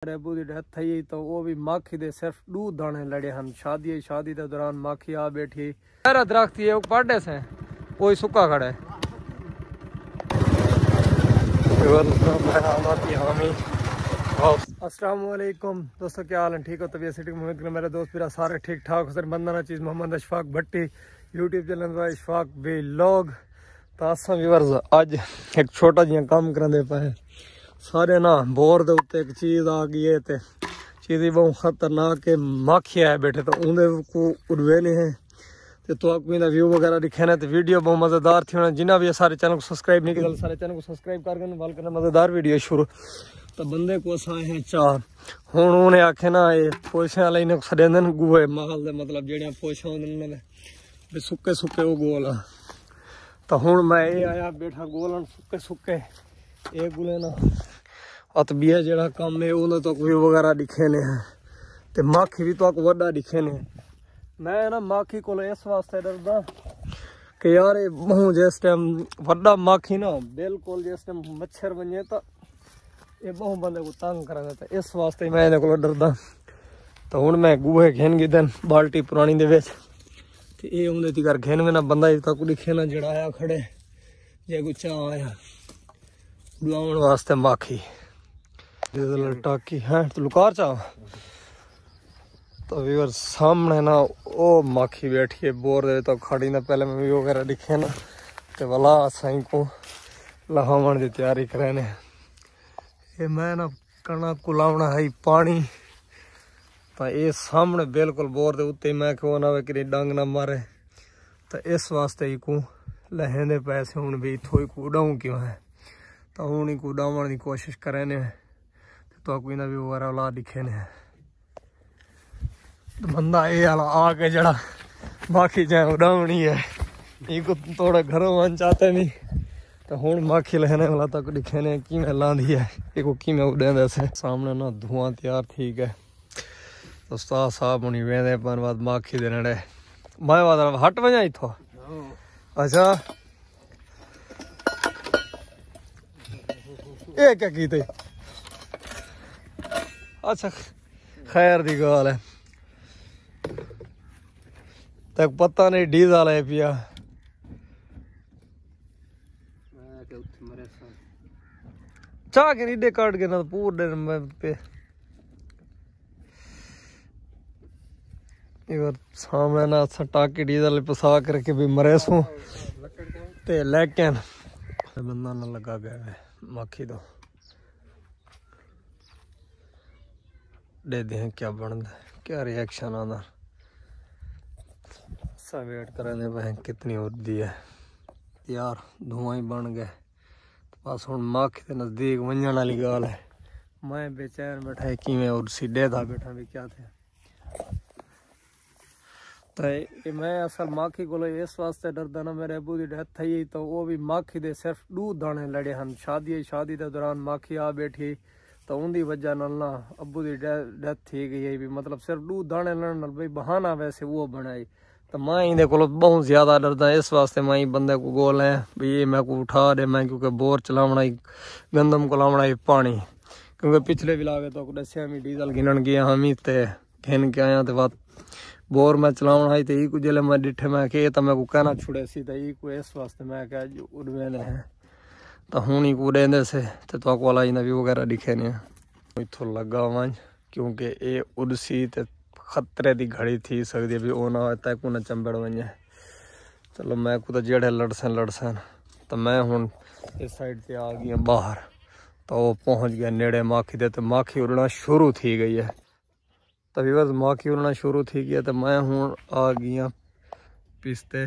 अबू की डेथ थी तो वो भी माखी दे सिर्फ 2 दाने लड़े हैं। शादी के दौरान माखी आ बैठी सारा दरख्त ये पाटे से कोई सूखा खड़ा है। अस्सलाम वालेकुम दोस्तों, क्या हाल है? ठीक हो? तबीयत से ठीक? उम्मीद मेरे दोस्त मेरा सारे ठीक ठाक हो। सर बंदा चीज़ मोहम्मद अशफाक भट्टी यूट्यूब चैनल पर अशफाक व्लॉग। तो असा व्यूअर्स अज एक छोटा जिहा काम करांदे पे सारे ना बोर दे उत्ते एक चीज़ आ गई है ते चीज़ बहुत खतरनाक है। माखी आए बैठे तो उन्हें को उड़वे नहीं है तो आपको इनका व्यू वगैरह दिखे ना तो वीडियो बहुत मज़ेदार थी। होना जिन्हें भी सारे चैनल को सब्सक्राइब नहीं किया सारे चैनल को सब्सक्राइब कर वाल करना मज़ेदार वीडियो शुरू। तो बंदे को असा है चाह हूँ उन्हें आखे ना ये पोशा वाले इन्हें सदेंदे गुए माल दे मतलब जेड़ियां पोशा होंदे भी सुके सुके वो गोल। तो हूँ मैं ये आया बैठा गोलन सुके सुके ये गुले ना अतबिया जड़ा काम है उन्हें तो व्यू वगैरह दिखे ने है तो माखी भी तो वड्डा दिखे ने। मैं ना माखी को इस वास्ते डरदा कि यार बहु जिस टाइम वड्डा माखी ना बिल्कुल जिस टाइम मच्छर बने तो ये बहु बंदे को तंग करा था इस वास्ते मैं इन्हें को डरदा। तो हूँ मैं गूहे घेन गई दिन बाल्टी पुरानी दे विच ते ये उन्हें ती कर घेन में ना बंदा तक दिखे ना जड़ा आया खड़े जे कुछ आया बुलावन वास्ते माखी टाकी है तो लुकार चाह। तो व्यूअर सामने ना ओ माखी बैठी है बोर दे तो खड़ी ना पहले मैं वगैरह दिखे ना तो वाला साई को लहावन की तैयारी करे ने। ये मैं ना कणा को लावना है पानी तो ये सामने बिल्कुल बोर दे उत्ते मैं क्यों ना वे कि डंग ना मारे तो इस वास्ते ही को लहेंदे पैसे हूँ भी इतों ही को उड़ाऊँ क्यों है तो हूँ को उड़ावन की कोशिश करे ने तो कोई ना भी वगैरह ला दिखे ने। तो बंदा ये वाला आके जड़ा माखी चाहे उड़ावनी है ये को थोड़ा घरों वन चाहते नहीं तो हूँ माखी लहने वाला तक दिखे ने कि मैं लांदी है ये को कि मैं उड़े जैसे सामने ना धुआं तैयार ठीक है। तो साहब होनी वेंदे पर बाद माखी दे नड़े मैं बाद हट वजा इथो अच्छा ये क्या कीते अच्छा खैर दी गल है तक पता नहीं डीजल है पिया चाह के नीडे काट के ना पूरे पे सामने ना टाके डीजल पसा करके भी मरे सू ते लेकिन बंदा ना लगा गया है माखी दो दे दे क्या बनता क्या रिएक्शन आना सा वेट करने पे कितनी उड़ती है यार धुआं ही बन गए बस हूँ माखी के नजदीक वंजन वाली गाल है। मैं बेचैन बैठा कि मैं और सीधे था बैठा भी क्या थे तो मैं असल माखी को इस वास्ते डरदा ना मेरे अबू की डेथ थी तो वो भी माखी दे सिर्फ 2 दाने लड़े हैं। शादी के दौरान माखी आ बैठी तो उनकी वजह ना अबू की डेथ थी गई भी मतलब सिर्फ 2 दाने लड़न भाई बहाना वैसे वो बनाई। तो मैं इन्हें को बहुत ज़्यादा डरदा इस वास्ते मैं बंदे को गोल है भी ये मैं को उठा दे मैं क्योंकि बोर चलावना ही गंदम को लावना ही पानी क्योंकि पिछले भी लागे तो दसिया मैं डीजल गिनन गया हम ही तो घिन के आया तो बात बोर मैं चलावना ही तो ई को जल्द मैं डिठे मैं कि तो मैं को कहना छुड़े सी तो ई को इस वास्ते मैं क्या उड़वे है तो हूँ ही को उड़े से तो वाला इन्हें भी वगैरह दिखे नहीं इतों लगा वंज क्योंकि ये उड़सी तो खतरे की घड़ी थी सकती भी वो ना होता है को ना चंबड़ वजे। चलो मैं को तो जेड़े लड़सन तो मैं हूँ इस साइड से आ गई बाहर तो वो पहुँच गया नेड़े माखी दे तो माखी उड़ना शुरू थी गई है। तभी बस माखी उड़ना शुरू थी गया तो मैं हूँ आ गई पिस्ते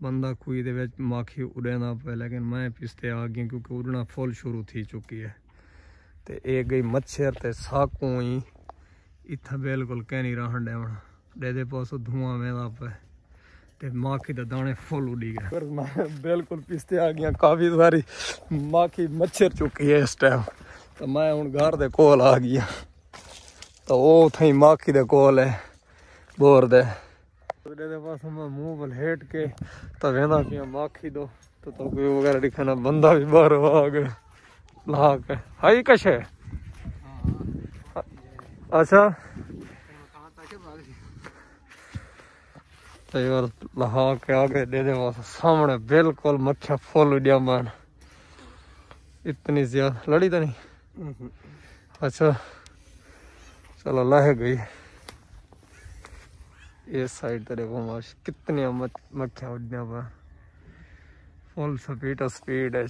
बंदा कुई दे विच माखी उड़े ना पे लेकिन मैं पिस्ते आ गई क्योंकि उड़ना फुल शुरू थी चुकी है। तो एक गई मच्छर ते साकू ही इतना बिल्कुल कह नहीं रहन देवना दे पासों धुआं में पे ते माखी के दाने फुल उड़ी गए मैं बिल्कुल पिस्ते आ गया काफ़ी सारी माखी मच्छर चुकी है इस टाइम। तो मैं हूँ घर दे कोल आ गया तो वो थी माखी दे कोल है बोर दे पास मैं मुँह बलहेट के तो वेंदा पिया माखी दो तो कोई वगैरह दिखाना बंदा भी बाहर आ गया ला के हाई कश है अच्छा तो यार लहा के आगे दे दे सामने बिल्कुल मक्खियाँ फुल उड़िया मान। इतनी ज्यादा लड़ी तो नहीं। अच्छा चलो लह गई। ये साइड तो देखो माश कितनी मक्खियाँ उड़िया मान फुल स्पीड है।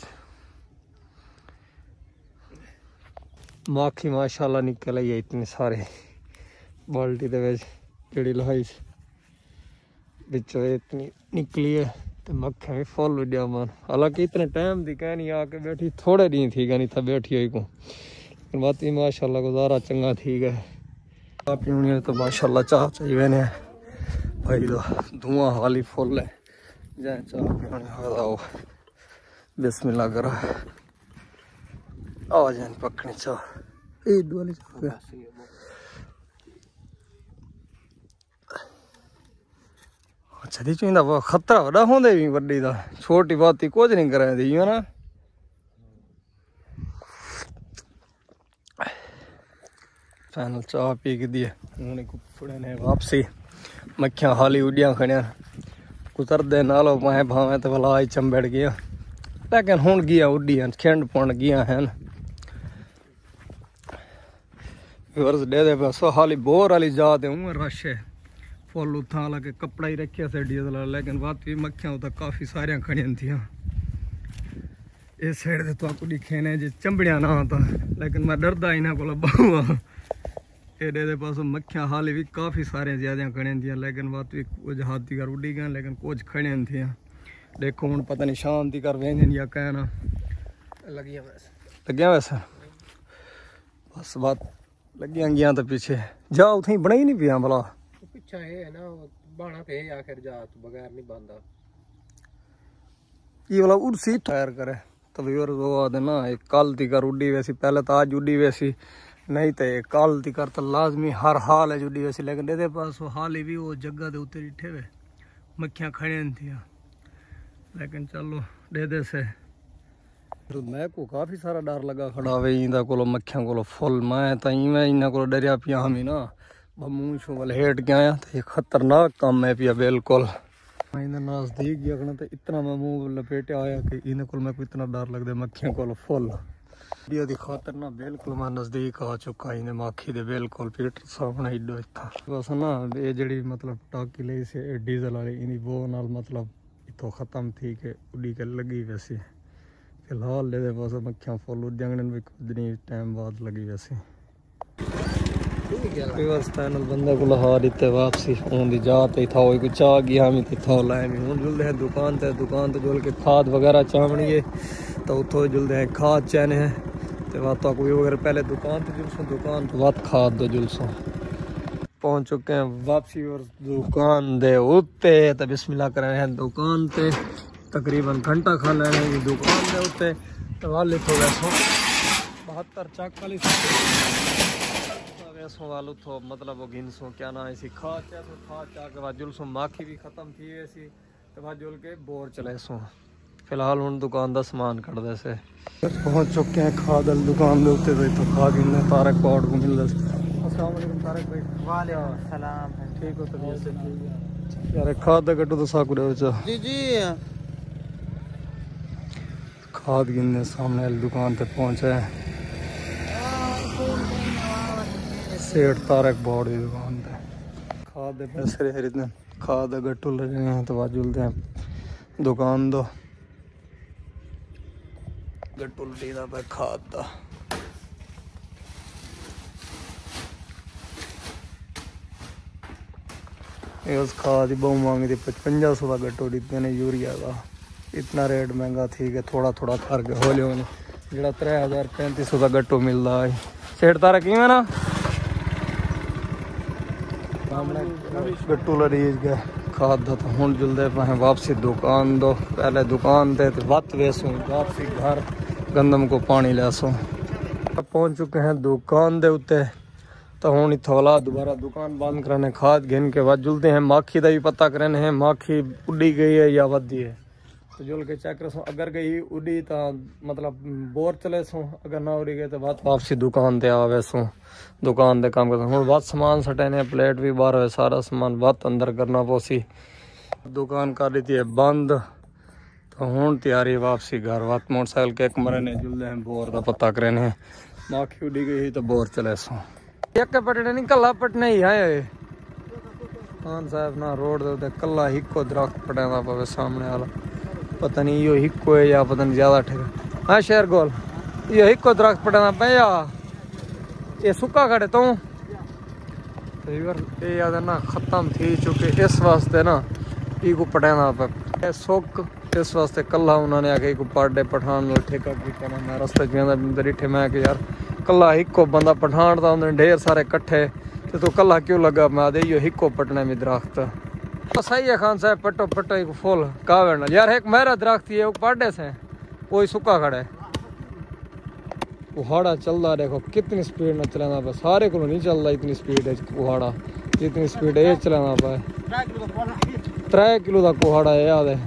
माखी माशाल्लाह निकल आई है इतनी सारे बाल्टी दे विच जेड़ी लहाई बिचों इतनी निकली है तो मक्खियाँ भी फुल उड़िया मान। हालांकि इतने टाइम दी कहनी आके बैठी थोड़े दिन थी कहनी था बैठी हुई को लेकिन बात ही माशाल्लाह गुजारा चंगा थी गए। चाह पीनी है तो माशाल्लाह चाह चाहिए ने भाई तो धुआं हाली फुल है जाए चाह पीने आओ बिस्मिल्लाह करो आ जाए पकनी चाह ईद वाली चाह अच्छा दी चाहिए वो खतरा बड़ा होंदे भी बड़ी दा छोटी बात ही कुछ नहीं करा दी है ना। फाइनल चाह पी के दिए उन्होंने कुपड़े ने वापसी मक्खियाँ हाली उड़िया खड़िया कुतर दे नालो पाए भावे तो भला आई चंबड़ गया लेकिन हुन गया उड़िया खिंड पुंड गया है वर्ष दे दे बस हाली बोर वाली जात है उमर रश है फुल उथा हालांकि कपड़ा ही रखे से डीजल लेकिन बात भी मक्खियाँ उतना काफ़ी सारिया खड़िया थी। इस साइड से तो दिखे ने जे चंबड़िया ना होता लेकिन मैं डरदा इन्हों को बहुआ एडे दे पास मक्खियाँ हाली भी काफ़ी सारे ज्यादा खड़िया थी लेकिन बात भी कुछ हाथी कर उड़ी गए लेकिन कुछ खड़िया थी। देखो हूँ पता नहीं शाम ती कर वेंजन या कहना लगिया वैसे बस बात लगिया गया तो पीछे जा उठी बना ही नहीं पिया भला पीछा है ना बाणा पे आखिर जा तू बगैर नहीं बांधा ये वाला उड़सी टायर करे तो व्यूअर वो आदे ना एक कल ती कर उड़ी वैसी पहले तो आज उड़ी वैसी नहीं तो कल ती कर तो लाजमी हर हाल है उड़ी वैसी लेकिन दे पास वो हाल ही भी वो जगह दे उत्ते डिठे वे मक्खियाँ खड़िया थी लेकिन चलो दे से मैं को काफ़ी सारा डर लगा खड़ा वे इंदा को मक्खियाँ को फुल मैं तो मैं इन्हों को डरिया पिया हम ही ना मूँह छू वाले हेट के आया तो ये खतरनाक काम है पिया बिल्कुल मैं नजदीक गया तो इतना मैं मुँह लपेटे आया कि इन्हें को मैं को इतना डर लगता मक्खियों को फुल दी खातर ना बिल्कुल मैं नजदीक आ चुका इन्हें माखी दे बिल्कुल पीट सामने इडो इतना बस ना ये जड़ी मतलब टाकी ली से डीजल वाली इन्हीं वो नाल मतलब इतो ख़त्म थी कि उड़ी के लगी वैसी फिलहाल ले बस मक्खियाँ फुल उड़ने में कुछ नहीं टाइम बाद लगी वैसी पैनल बंदे को लहा दिते वापसी उनकी जात ही था कोई चाह गया हम था लाए हूँ जुलते हैं दुकान तो जुल के खाद वगैरह चावनी है तो उतो जुलते हैं खाद चैने हैं तो वह तो कोई अगर पहले दुकान तो जुलसों दुकान तो वत खाद दो जुलसों पहुँच चुके हैं वापसी और दुकान दे उत्ते तो बिस्मिल्लाह कर रहे हैं दुकान पे तकरीबन घंटा खा लेने की दुकान दे उत्ते तो वाले तो वैसों 72 चाक वाली वालू तो मतलब वो गिनसों क्या ना ऐसी खा चा के बाद जुलसों माखी भी ख़त्म थी वैसी तो बाद जुल के बोर चले सो फिलहाल उन दुकान का सामान कट दे से पहुँच चुके हैं खादल दुकान दे उत्ते तो खाद गिनने तारक पौड़ को मिल रहा। अस्सलाम वालेकुम तारक भाई। वालेकुम सलाम ठीक हो तो यार खाद का कटो तो साकू दे जी जी खाद गिनने सामने दुकान पे पहुंचे सेठ तारक बोर्ड की दुकान पे खाद दे पैसे खरीदने खाद गट्टू लगे हैं तो बाद जुलते हैं दुकान दो गट्टू लीदा पे खाद दा उस खाद ही बहु मांगी थी 5500 का गट्टू दिते ने यूरिया का इतना रेट महंगा थी कि थोड़ा थोड़ा करके हो लियो जो 3000-3500 का गट्टू मिलता है सेठ तारा कि ना गट्टू लरीज गए खाद तो हूँ जुलते पे वापसी दुकान दो पहले दुकान थे तो वत वेसू वापसी घर गंदम को पानी लैसो पहुँच चुके हैं दुकान दे उत्ते तो हूँ इतों दोबारा दुकान बंद कराने खाद गिन के बाद जुलते हैं माखी का भी पता कराने हैं माखी उड़ी गई है या वधी है तो जुल के चेक रसो अगर गई उड़ी तो मतलब बोर चले सो अगर ना उड़ी गए तो बात वापसी दुकान ते आवे सो दुकान ते काम कर बात सामान सटेने प्लेट भी बाहर है सारा सामान बात अंदर करना पोसी दुकान कर दी थी बंद तो हूँ तैयारी वापसी घर बात मोटरसाइकिल के एक मरे ने जुलते हैं बोर का पता करे ने माखी उड़ी गई तो बोर चले सो एक पटने नहीं कला पटने ही है खान साहब ना रोड दे कला हिको दरख्त पटेदा पवे सामने वाला पता नहीं यो हिको है या पता नहीं ज्यादा ठीक हाँ शेर गोल यो हिको दरख्त पटेदा पे या ये सुक्का खड़े तो ये याद ना खत्म थी चुके इस वास्ते ना इको पटेदा पे सुक इस वास्ते कला उन्होंने आके इको पाडे पठान ठेका किया ना मैं रस्ते च मैं कि यार कला हिको बंदा पठान था उन्होंने ढेर सारे कट्ठे तो तू कला क्यों लगा मैं दे यो हिको पटने में दरख्त तो सही है खान साहब पट्टो पट्टो एक फुल कावे यार एक मेरा दरख्त है पाडे से वही सुक्का खड़ा है कुहाड़ा चलता देखो कितनी स्पीड में चलाना पाए सारे को नहीं चलता इतनी स्पीड है कुहाड़ा जितनी स्पीड है ये चलाना पाए 3 किलो का कुहाड़ा है याद है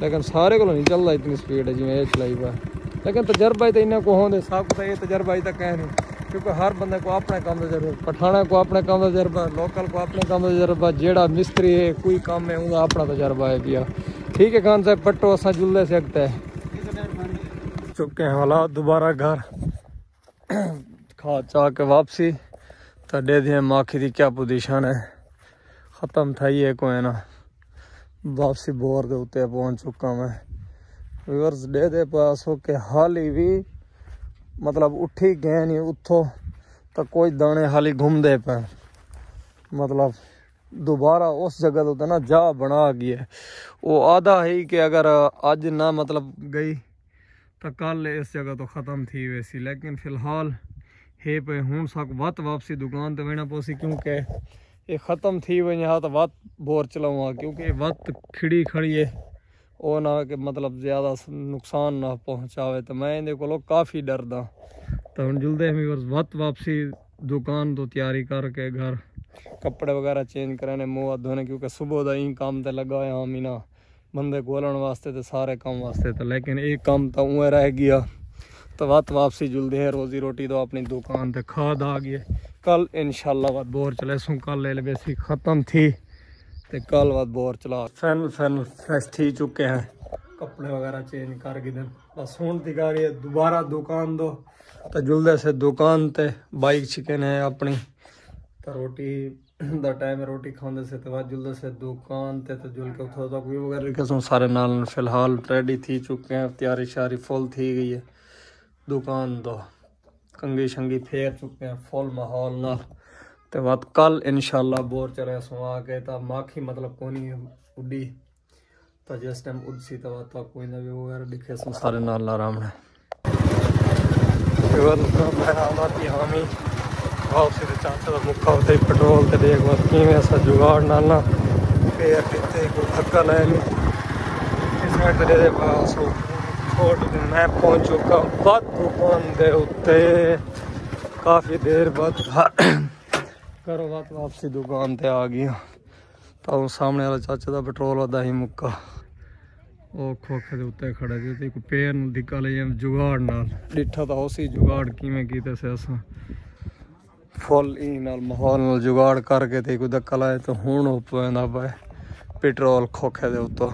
लेकिन सारे को नहीं चलता इतनी स्पीड है जिमें ये चलाई पाए लेकिन तजर्बा तो इन्हें को होंगे सब को ये तजर्बा तक कह नहीं क्योंकि हर बंदे को अपने काम का तजर्बा पठाना को अपने काम का तजर्बा लोकल को अपने काम का तजर्बा जेड़ा मिस्त्री है कोई काम है उनका अपना तजर्बा है दिया ठीक है खान साहब पट्टो असा जुलने सकते हैं चुके हैं हालात दोबारा घर खा चा के वापसी तो दे दिए माखी की क्या पोजीशन है ख़त्म था ये को है ना वापसी बोर के उत्ते पहुंच चुका मैं व्यूअर्स दे दे पास हो के हाली भी मतलब उठी गए नहीं उठो तो कोई दाने हाली घूमते पे मतलब दोबारा उस जगह तो ना जा बना गया वो आधा है कि अगर आज ना मतलब गई तो कल इस जगह तो ख़त्म थी वैसी लेकिन फ़िलहाल है पे हूँ सक वत वापसी दुकान तो वेना पोसी क्योंकि ये ख़त्म थी वही यहाँ तो वत बोर चलाऊँगा क्योंकि वत खिड़ी खड़ी है वो ना कि मतलब ज़्यादा नुकसान ना पहुँचावे तो मैं इन्हें को काफ़ी डरदा तो हम जुलते हैं वत वापसी दुकान तो तैयारी करके घर कपड़े वगैरह चेंज कराने मुँह हाथ धोने क्योंकि सुबह का ही काम तो लगा है हम ही ना बंदे गोलन वास्ते तो सारे काम वास्ते तो लेकिन एक काम तो उँ रह गया तो वत वापसी जुलते है रोजी रोटी तो अपनी दुकान पे खाद आ गई कल इंशाल्लाह बात बोर चले सू कल ले बेसी ख़त्म थी तो कल बात बोर चला फैन फ्रेश थी चुके हैं कपड़े वगैरह चेंज कर गए बस हूँ दिखा रही है दोबारा दुकान दो तो जुलदे से दुकान ते बाइक चिकन है अपनी तो रोटी दा टाइम रोटी खाने से तो बाद जुलदे से दुकान ते तो जुल के उठो तो कोई वगैरह रखे सारे नाल फिलहाल रेडी थी चुके हैं तैयारी शारी फुल थी गई है दुकान तो कंगी शंगी फेर चुके हैं फुल माहौल ना तो बात कल इंशाल्लाह बोर चले सो आके तो माखी मतलब कोनी उड़ी तो जिस टाइम उड़सी तो बात कोई ना भी वगैरह दिखे सो सारे नाल आराम है हामी वापसी तो चाचा का मुक्का होते ही पेट्रोल तो देख बात कि ऐसा जुगाड़ नालना फेर दिते कोई धक्का ले ली इस साइड तो दे पास मैं पहुंच चुका बस दुकान दे उत्ते काफ़ी देर बाद करो बात वापसी दुकान ते आ गया तो सामने वाला चाचा का पेट्रोल वादा ही मुक्का वो खोखे के उत्ते खड़ा जी तो पैर दिक्का ले जुगाड़ नाल डिठा तो उसी जुगाड़ किमें कीते से असा फुल ई नाल माहौल नाल जुगाड़ करके ते कोई धक्का लाए तो हुण हो पैंदा पे पेट्रोल खोखे दे उत्तों